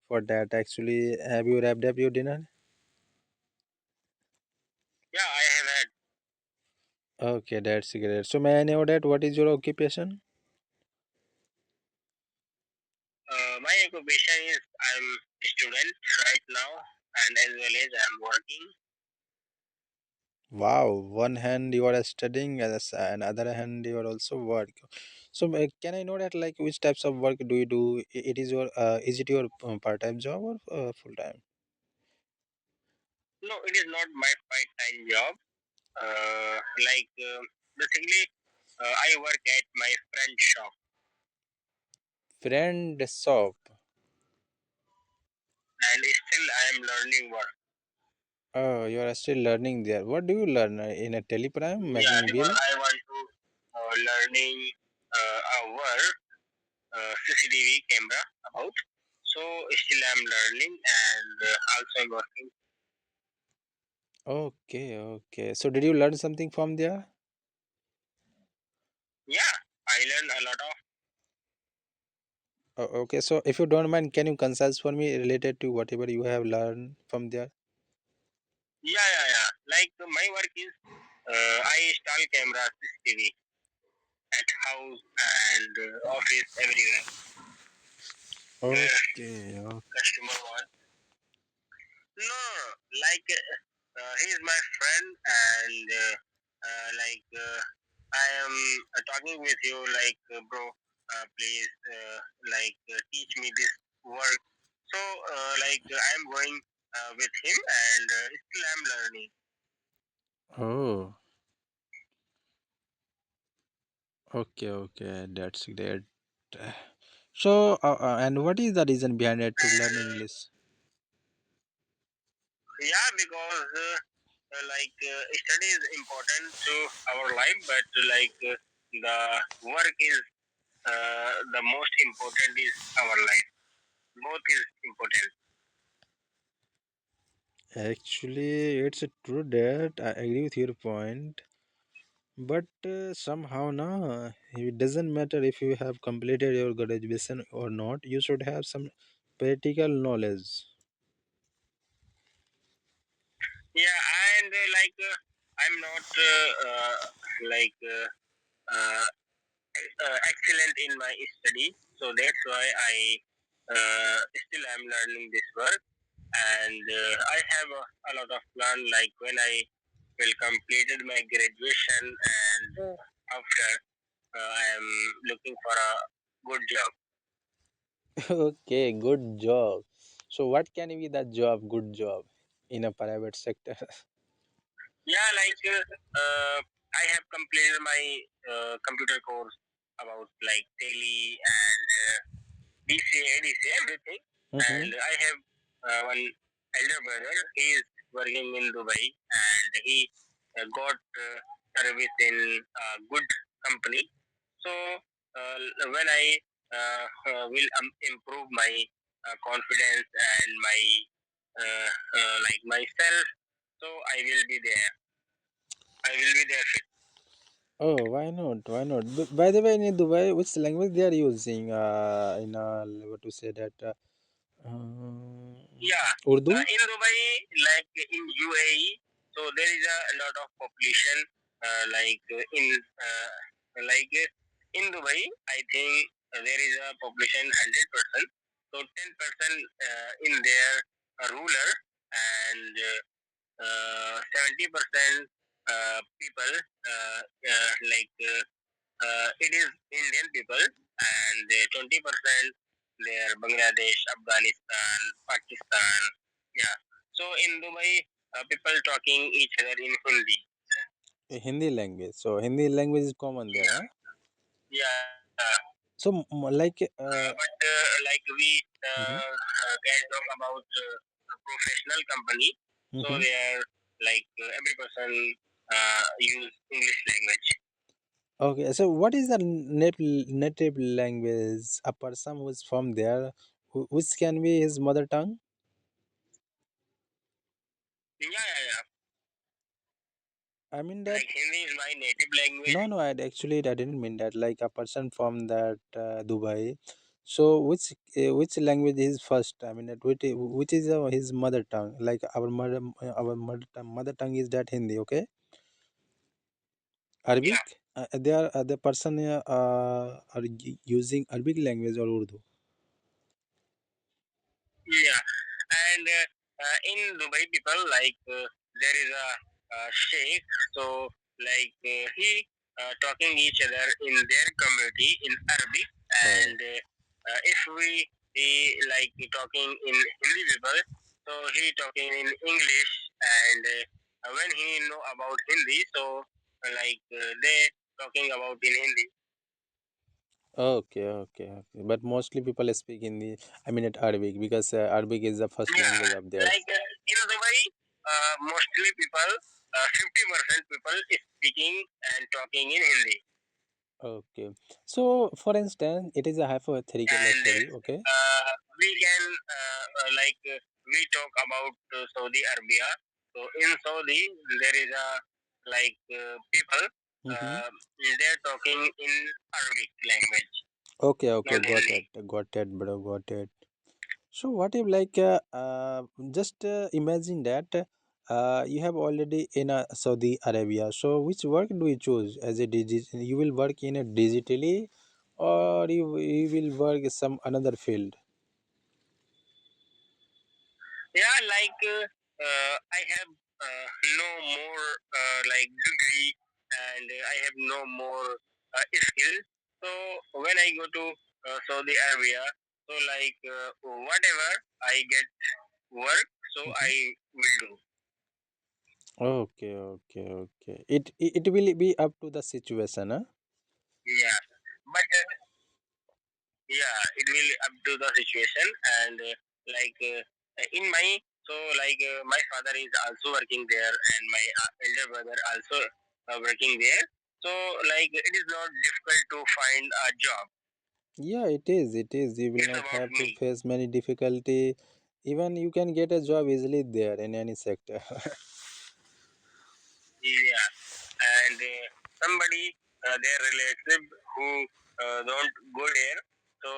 for that. Actually, have you wrapped up your dinner? Yeah, I have had. Okay, that's great. So may I know that what is your occupation? My occupation is I'm a student right now, and as well as I'm working. Wow, one hand you are studying, as and other hand you are also work. So can I know that like which types of work do you do? It is your is it your part-time job or full time? No, it is not my part-time job. Like basically, I work at my friend's shop, Friend shop. and still I am learning work. Oh, you are still learning there. What do you learn in a teleprime Yeah, making because bill? I want to learning a work CCTV camera about. So still I'm learning and also I'm working. Okay, okay. So did you learn something from there? Yeah, I learn a lot of. Okay, so if you don't mind, can you consult for me related to whatever you have learned from there? Yeah. Like my work is I install cameras CCTV at house and office everywhere where Okay, customer want. No, like he is my friend and I am talking with you like bro, please teach me this work. So I am going with him and still I am learning. oh, okay, okay, that's great. So, and what is the reason behind it to learn English? Yeah, because study is important to our life, but the work is the most important is our life. Both is important. Actually, it's true that I agree with your point, but somehow, no, it doesn't matter if you have completed your graduation or not. You should have some practical knowledge. Yeah, and I'm not like uh, excellent in my study, so that's why I still am learning this work, and I have a lot of plan. Like when I will completed my graduation, and after I am looking for a good job. Okay, good job. So, what can be the job, good job in a private sector? Yeah, I have completed my computer course about like Tele and BCA, ADCA, everything. Mm-hmm. And I have one elder brother. He is working in Dubai, and he got service in a good company. So when I will improve my confidence and my myself, so I will be there. I will be there. Oh, why not? Why not? By the way, in Dubai, which language they are using? In what to say that? Yeah, Urdu. in Dubai, like in UAE, so there is a lot of population. In Dubai, I think there is a population 100%. So 10% in their ruler and 70% people it is Indian people and 20% they are Bangladesh, Afghanistan, Pakistan. Yeah. So in Dubai, people talking each other in Hindi. Hindi language. So Hindi language is common there, Yeah. huh? Yeah. So like But like we mhm, can talk about a professional company. So mhm. they are every person use English language. Okay. So what is the native language? A person who is from there, which can be his mother tongue. Yeah. I mean that. Like Hindi is my native No, language. no. I actually I didn't mean that. Like a person from that Dubai. So which language is first? I mean, which is his mother tongue? Like our mother tongue is that Hindi, okay? Yeah, Arabic. They are the person are using Arabic language or Urdu. yeah. And in Dubai, people like there is a sheikh, so like he talking each other in their community in Arabic, Oh, and if we he like talking in Hindi people, so he talking in English, and when he know about Hindi, so like they talking about in Hindi. okay, okay, okay. But mostly people speak Hindi. I mean, at Arabic because Arabic is the first Yeah, language of theirs. like in Dubai, mostly people, 50% people is speaking and talking in Hindi, Okay. So, for instance, it is a hypothetical and story. Okay. we can we talk about Saudi Arabia. So in Saudi, there is a people, Mm-hmm. they're talking in Arabic language, Okay, okay, not Hindi. got it, bro, got it. So, what if like just imagine that you have already in Saudi Arabia. So, which work do you choose as a digital? You will work in a digitally, or you will work some another field. Yeah, I have no more degree, and I have no more skill. So when I go to Saudi Arabia, so whatever I get work, so Mm-hmm. I will do. Okay, okay, okay. It will be up to the situation, huh? Yeah, but yeah, it will up to the situation, and in my my father is also working there, and my elder brother also working there. So it is not difficult to find a job. Yeah, it is. It is. You will It's not about have to me. face many difficulty. Even you can get a job easily there in any sector. Yeah, and somebody their relative who don't go there. So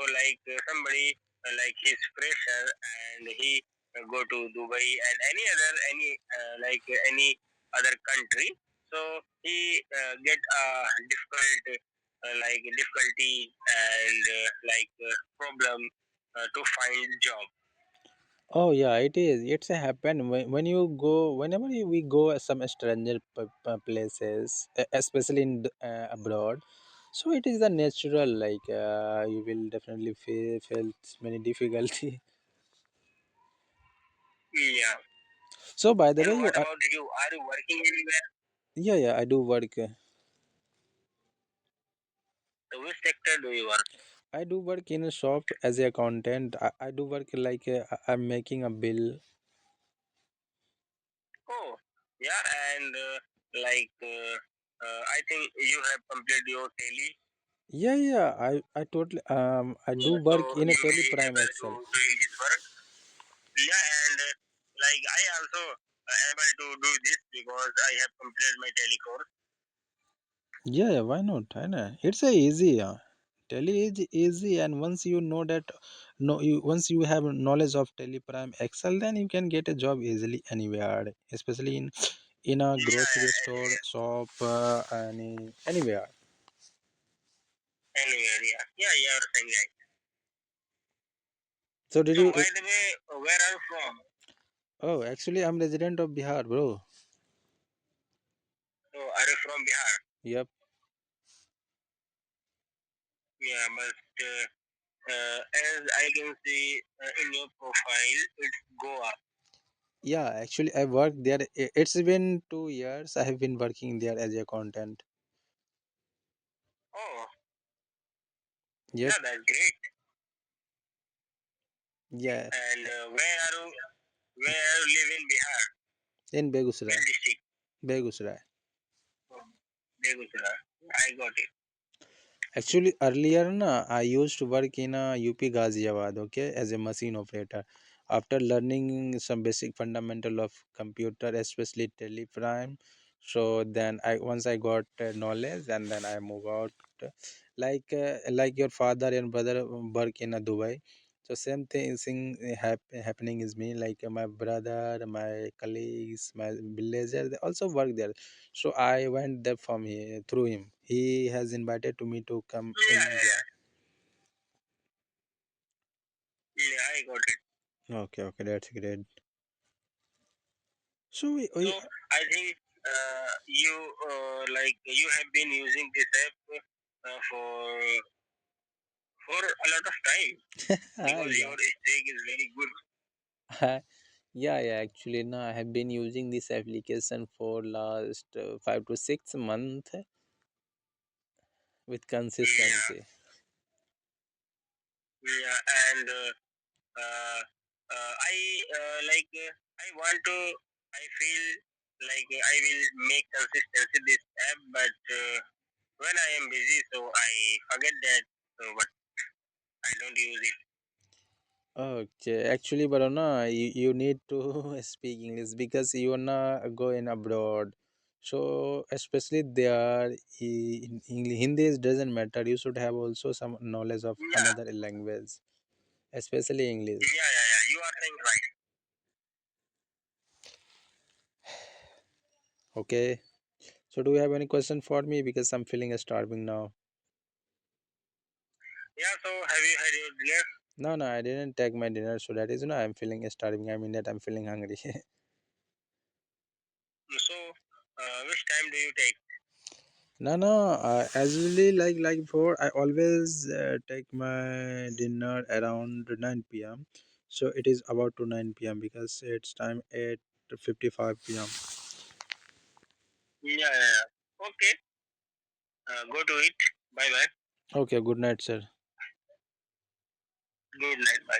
somebody he's fresher, and he go to Dubai and any other country. So he get a difficulty and problem to find job. Oh yeah, it is. It's a happen when you go whenever we go some stranger places, especially in abroad. So it is the natural like you will definitely feel many difficulty. Yeah. So by the And way, you what about you? Are you working anywhere? yeah, yeah, I do work. So which sector do you work? I do work in a shop as a accountant. I do work like I'm making a bill. Oh, yeah, and I think you have completed your tally, Yeah, yeah. I totally I do so work in a you Tele will Prime able to Excel. doing this work. Yeah, and I also able to do this because I have completed my tally course. Yeah, yeah, why not? I know. It's a easy. Tele is easy, and once you know that, no, you once you have knowledge of Teleprime Excel, then you can get a job easily anywhere, especially in a Yeah, grocery yeah, store, shop, anywhere. anywhere, yeah, yeah, you are saying right. So did So you? by the way, where are you from? Oh, actually, I'm resident of Bihar, bro. So are you from Bihar? Yep. Yeah, but as I can see in your profile, it's Goa. Yeah, actually, I worked there. It's been 2 years. I have been working there as a content. Oh, Yep. yeah, that's great. Yeah, And where you live in Bihar? in Which Begusrai. district? Begusrai. Oh, Begutara. I got it. Actually, earlier na, I used to work in a UP Ghaziabad, okay, as a machine operator. After learning some basic fundamental of computer, especially Teleprime, so then I once I got knowledge, and then I move out. like your father and brother work in Dubai. So same thing is happening is me, like my brother, my colleagues, my villager, they also work there. So I went there from here through him. He has invited to me to come in Yeah, India. yeah, I got it. Okay, okay, that's great. So So I think you like you have been using this app for a lot of time because yeah. your stake is very good. Yeah, yeah, actually no, I have been using this application for last 5 to 6 months with Yeah, consistency. yeah, and I want to. I feel like I will make consistency this app, but when I am busy, so I forget that. So, but I don't use it. Okay, actually, Barona, you need to speak English because you wanna go in abroad. So, especially there, in English, Hindi doesn't matter. You should have also some knowledge of Yeah, another language, especially English. yeah. You are saying right. Okay. So, do you have any question for me? Because I'm feeling starving now. Yeah. So, have you had your dinner? No, no, I didn't take my dinner, so that is, I'm feeling starving. I mean that I'm feeling hungry. So, which time do you take? No, no. As usually, like before, I always take my dinner around 9 p.m. So it is about to 9 p.m. because it's time 8:55 p.m. Yeah. Okay. Go to it. Bye bye. Okay. Good night, sir. Good night. Bye.